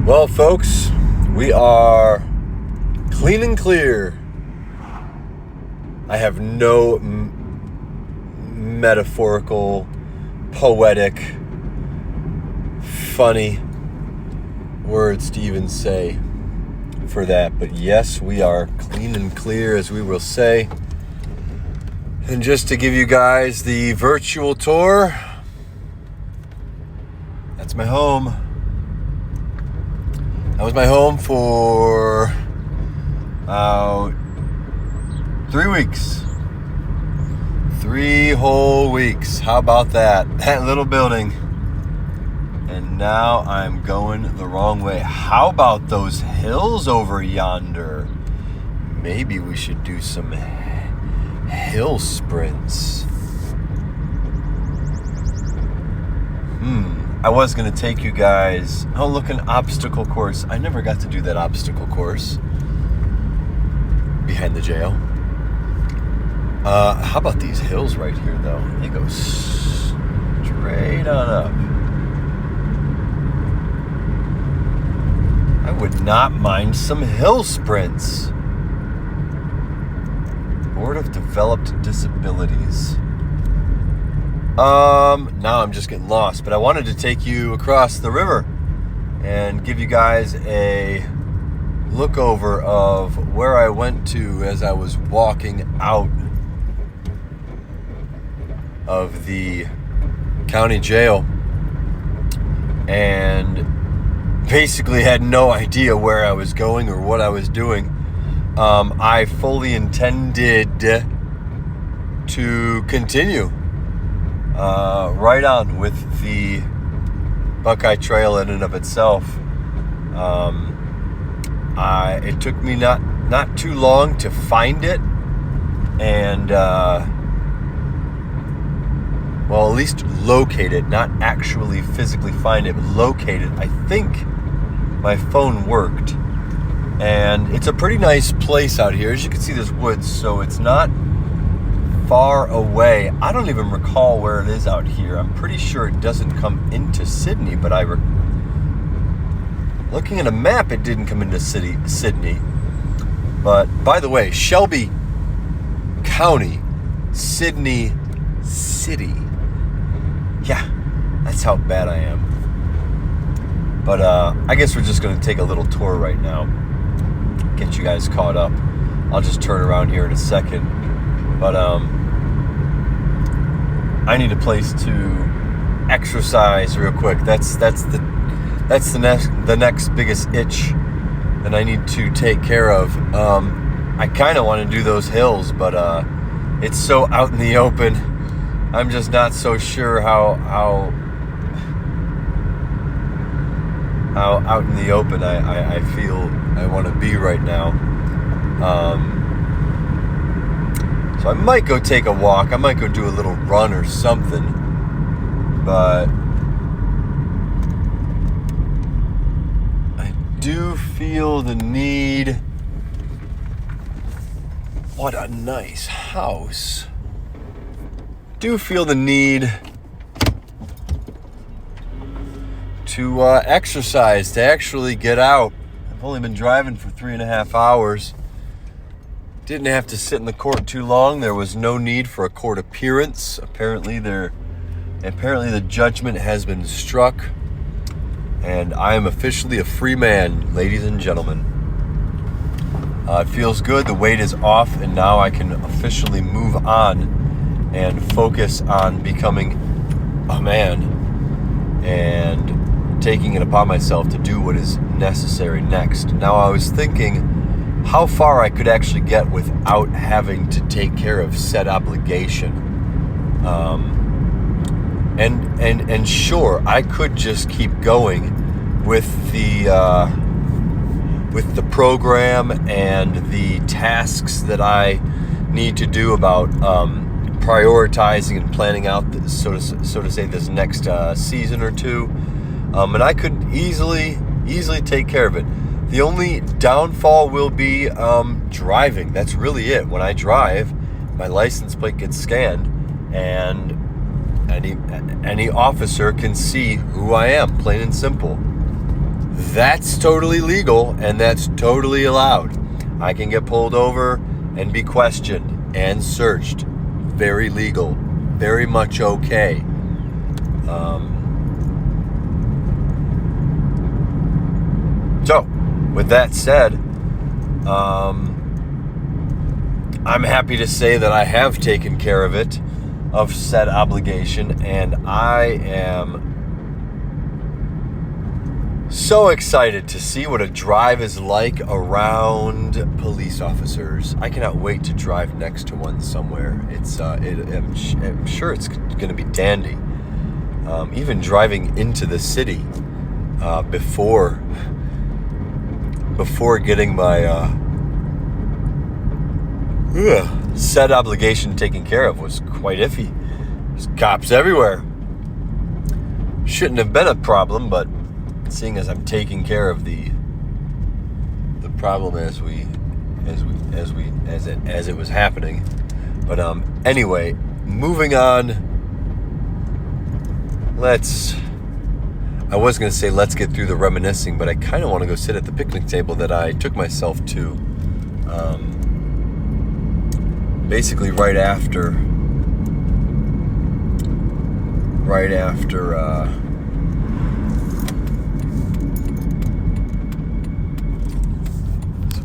Well, folks, we are clean and clear. I have no metaphorical, poetic, funny words to even say for that. But yes, we are clean and clear, as we will say. And just to give you guys the virtual tour, that's my home. That was my home for about 3 weeks. 3 whole weeks. How about that? That little building. And now I'm going the wrong way. How about those hills over yonder? Maybe we should do some hill sprints. I was going to take you guys, look, an obstacle course. I never got to do that obstacle course behind the jail. How about these hills right here, though? They go straight on up. I would not mind some hill sprints. Board of Developed Disabilities. Now I'm just getting lost, but I wanted to take you across the river and give you guys a look over of where I went to as I was walking out of the county jail and basically had no idea where I was going or what I was doing. I fully intended to continue right on with the Buckeye Trail in and of itself. It took me not too long to find it, and well, at least locate it, not actually physically find it, but locate it. I think my phone worked, and it's a pretty nice place out here. As you can see, there's woods, so it's not far away. I don't even recall where it is out here. I'm pretty sure it doesn't come into Sidney, but looking at a map, it didn't come into Sidney. But by the way, Shelby County, Sidney City. Yeah, that's how bad I am. But I guess we're just going to take a little tour right now, get you guys caught up. I'll just turn around here in a second. But I need a place to exercise real quick. That's the next biggest itch that I need to take care of. I kind of want to do those hills, but it's so out in the open. I'm just not so sure how out in the open I feel I want to be right now. So I might go take a walk. I might go do a little run or something. But I do feel the need. What a nice house. Do feel the need to exercise, to actually get out. I've only been driving for 3.5 hours. Didn't have to sit in the court too long. There was no need for a court appearance. Apparently the judgment has been struck, and I am officially a free man, ladies and gentlemen. It feels good. The weight is off, and now I can officially move on and focus on becoming a man and taking it upon myself to do what is necessary next. Now, I was thinking how far I could actually get without having to take care of said obligation. And sure, I could just keep going with the program and the tasks that I need to do about prioritizing and planning out, so to say, this next season or two. And I could easily take care of it. The only downfall will be driving. That's really it. When I drive, my license plate gets scanned, and any officer can see who I am, plain and simple. that's totally legal and that's totally allowed. I can get pulled over and be questioned and searched. Very legal, very much okay. So, with that said, I'm happy to say that I have taken care of it, of said obligation, and I am so excited to see what a drive is like around police officers. I cannot wait to drive next to one somewhere. I'm sure it's going to be dandy. Even driving into the city before getting my said obligation taken care of was quite iffy. There's cops everywhere. Shouldn't have been a problem, but seeing as I'm taking care of the problem as it was happening. But anyway, moving on. I was going to say let's get through the reminiscing, but I kind of want to go sit at the picnic table that I took myself to basically right after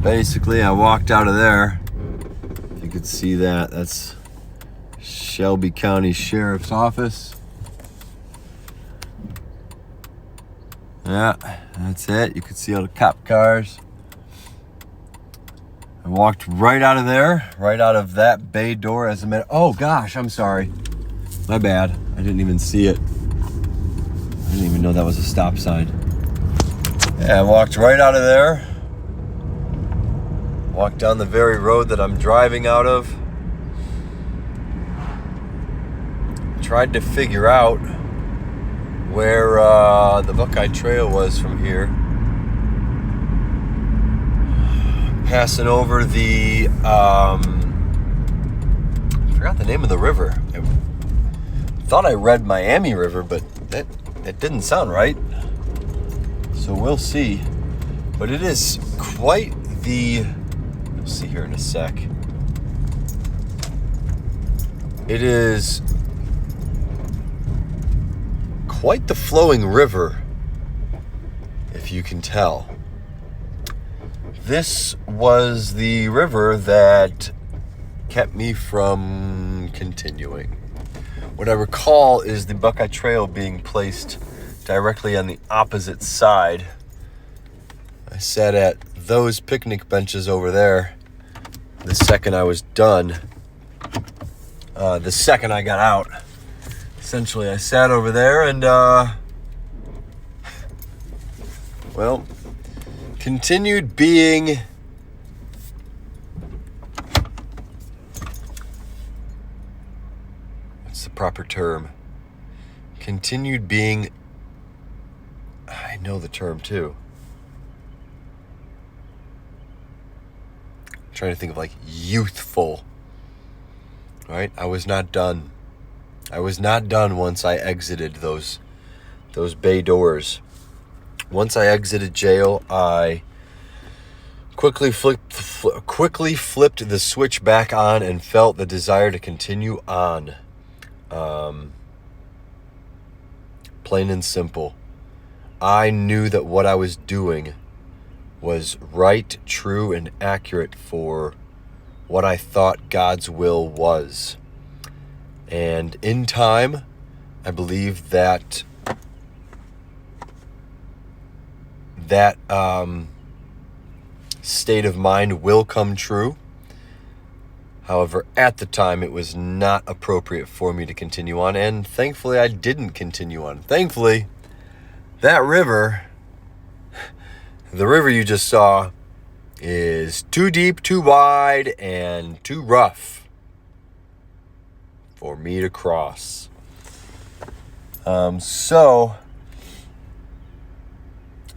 basically, I walked out of there. If you could see that, that's Shelby County Sheriff's Office. Yeah, that's it. You could see all the cop cars. I walked right out of there, right out of that bay door as a minute. Oh gosh, I'm sorry. My bad. I didn't even see it. I didn't even know that was a stop sign. Yeah, I walked right out of there. Walked down the very road that I'm driving out of. Tried to figure out where the Buckeye Trail was from here. Passing over the, I forgot the name of the river. I thought I read Miami River, but that didn't sound right. So we'll see. But it is quite the, we'll see here in a sec. It is quite the flowing river, if you can tell. This was the river that kept me from continuing. What I recall is the Buckeye Trail being placed directly on the opposite side. I sat at those picnic benches over there the second I was done. The second I got out. Essentially, I sat over there and, continued being what's the proper term? Continued being, I know the term too. I'm trying to think of youthful. Right? I was not done. I was not done once I exited those bay doors. Once I exited jail, I quickly flipped the switch back on and felt the desire to continue on. Plain and simple. I knew that what I was doing was right, true, and accurate for what I thought God's will was. And in time, I believe that state of mind will come true. However, at the time, it was not appropriate for me to continue on, and thankfully, I didn't continue on. Thankfully, that river, the river you just saw, is too deep, too wide, and too rough for me to cross. So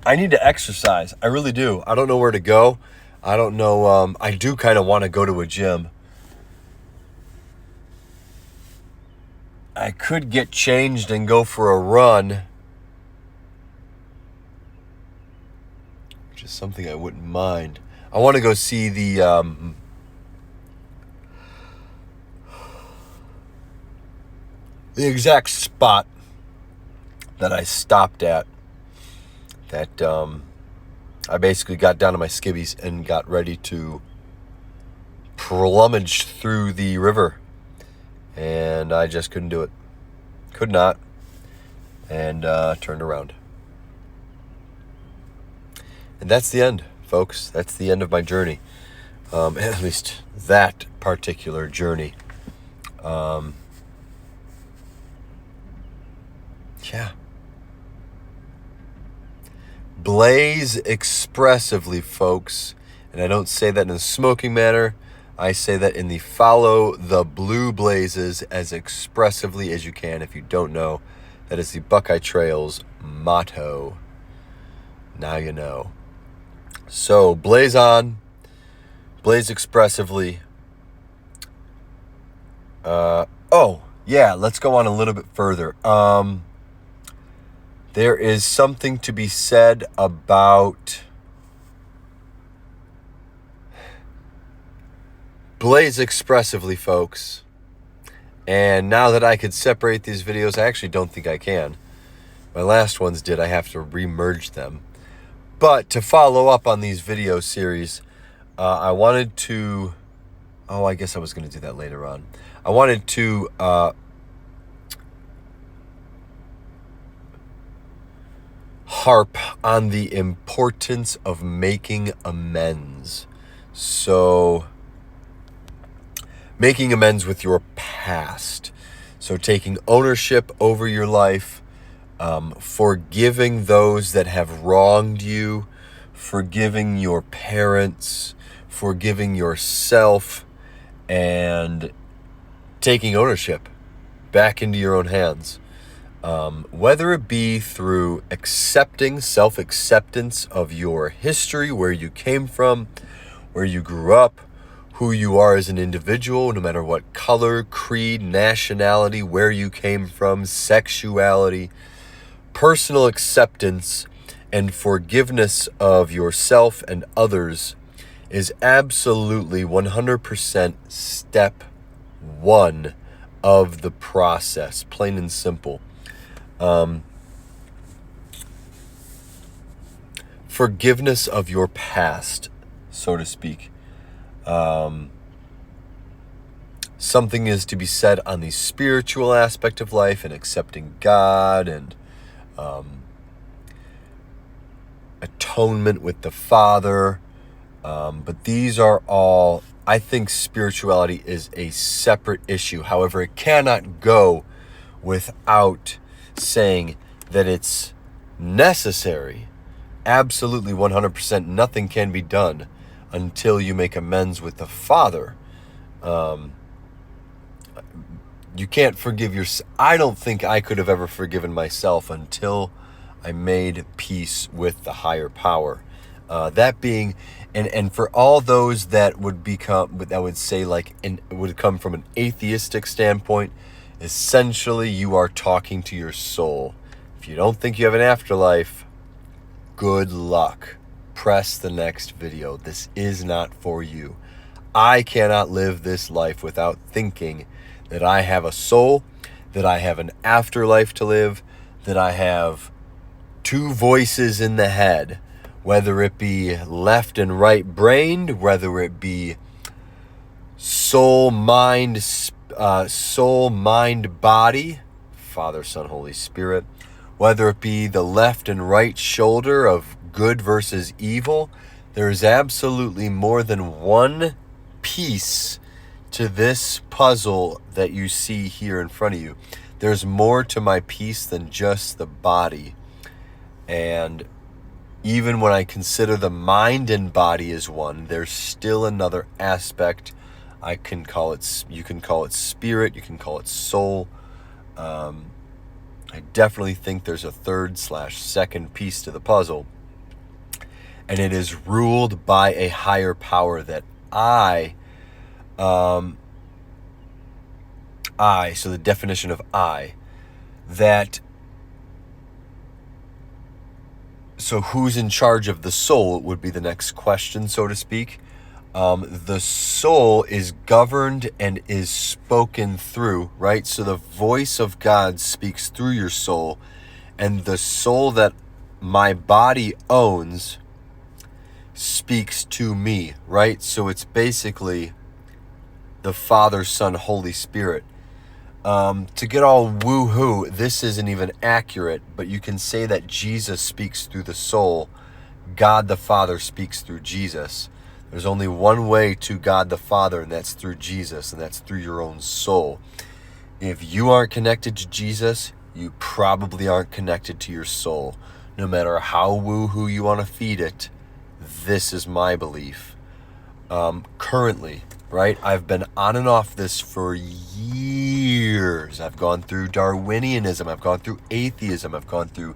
I need to exercise. I really do. I don't know where to go. I don't know. I do kind of want to go to a gym. I could get changed and go for a run. which is something I wouldn't mind. I want to go see the exact spot that I stopped at, that I basically got down to my skivvies and got ready to plumage through the river, and I just couldn't do it. Could not, and turned around. And that's the end, folks. That's the end of my journey. At least that particular journey. Yeah. Blaze expressively, folks. And I don't say that in a smoking manner. I say that in the follow the blue blazes as expressively as you can. If you don't know, that is the Buckeye Trail's motto. Now you know. So, blaze on. Blaze expressively. Let's go on a little bit further. There is something to be said about blaze expressively, folks. And now that I could separate these videos, I actually don't think I can. My last ones did. I have to remerge them. But to follow up on these video series, I wanted to... I guess I was going to do that later on. I wanted to... harp on the importance of making amends. So, making amends with your past. So, taking ownership over your life, forgiving those that have wronged you, forgiving your parents, forgiving yourself, and taking ownership back into your own hands. Whether it be through self-acceptance of your history, where you came from, where you grew up, who you are as an individual, no matter what color, creed, nationality, where you came from, sexuality, personal acceptance and forgiveness of yourself and others is absolutely 100% step one of the process, plain and simple. Forgiveness of your past, so to speak. Something is to be said on the spiritual aspect of life and accepting God and atonement with the Father. But these are all, I think spirituality is a separate issue. However, it cannot go without saying that it's necessary. Absolutely 100%. Nothing can be done until you make amends with the Father. You can't forgive yourself. I don't think I could have ever forgiven myself until I made peace with the higher power. That being, and for all those that would say would come from an atheistic standpoint, essentially you are talking to your soul. If you don't think you have an afterlife, good luck. Press the next video. This is not for you. I cannot live this life without thinking that I have a soul, that I have an afterlife to live, that I have two voices in the head, whether it be left and right brained, whether it be soul, mind, body, Father, Son, Holy Spirit, whether it be the left and right shoulder of good versus evil. There is absolutely more than one piece to this puzzle that you see here in front of you. There's more to my piece than just the body. And even when I consider the mind and body as one, there's still another aspect. You can call it spirit, you can call it soul. I definitely think there's a third/second piece to the puzzle. And it is ruled by a higher power that so the definition of that So who's in charge of the soul would be the next question, so to speak. The soul is governed and is spoken through, right? So the voice of God speaks through your soul, and the soul that my body owns speaks to me, right? So it's basically the Father, Son, Holy Spirit. To get all woo-hoo, this isn't even accurate, but you can say that Jesus speaks through the soul. God the Father speaks through Jesus. There's only one way to God the Father, and that's through Jesus, and that's through your own soul. If you aren't connected to Jesus, you probably aren't connected to your soul. No matter how woo-hoo you want to feed it, this is my belief. Currently, right? I've been on and off this for years. I've gone through Darwinianism. I've gone through atheism. I've gone through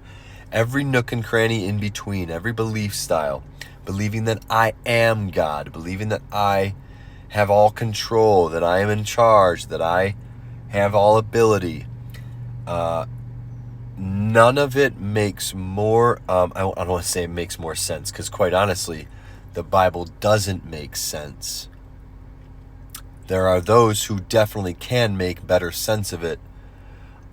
every nook and cranny in between, every belief style, believing that I am God, believing that I have all control, that I am in charge, that I have all ability. None of it makes more, I don't want to say it makes more sense, because quite honestly, the Bible doesn't make sense. There are those who definitely can make better sense of it.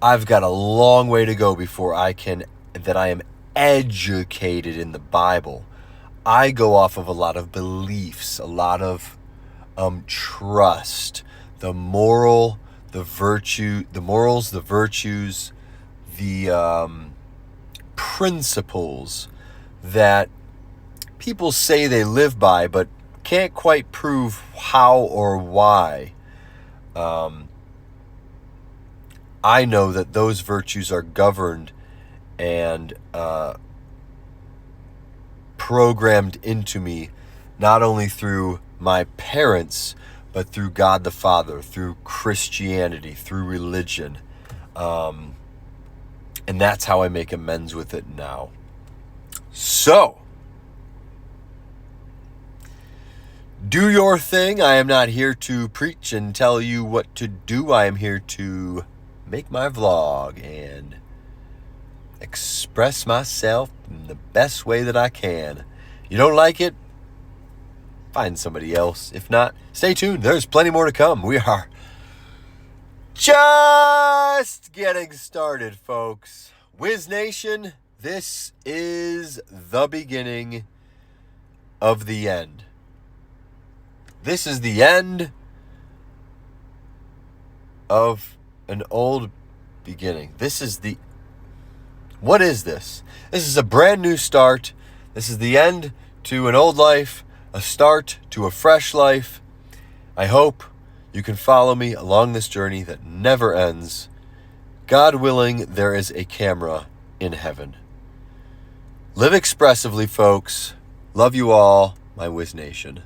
I've got a long way to go before I am educated in the Bible. I go off of a lot of beliefs, a lot of trust, the morals, the virtues, the principles that people say they live by, but can't quite prove how or why. I know that those virtues are governed and programmed into me, not only through my parents, but through God the Father, through Christianity, through religion. And that's how I make amends with it now. So, do your thing. I am not here to preach and tell you what to do. I am here to make my vlog and express myself in the best way that I can. You don't like it? Find somebody else. If not, stay tuned. There's plenty more to come. We are just getting started, folks. Wiz Nation, this is the beginning of the end. This is the end of an old beginning. What is this? This is a brand new start. This is the end to an old life, a start to a fresh life. I hope you can follow me along this journey that never ends. God willing, there is a camera in heaven. Live expressively, folks. Love you all, my Wiz Nation.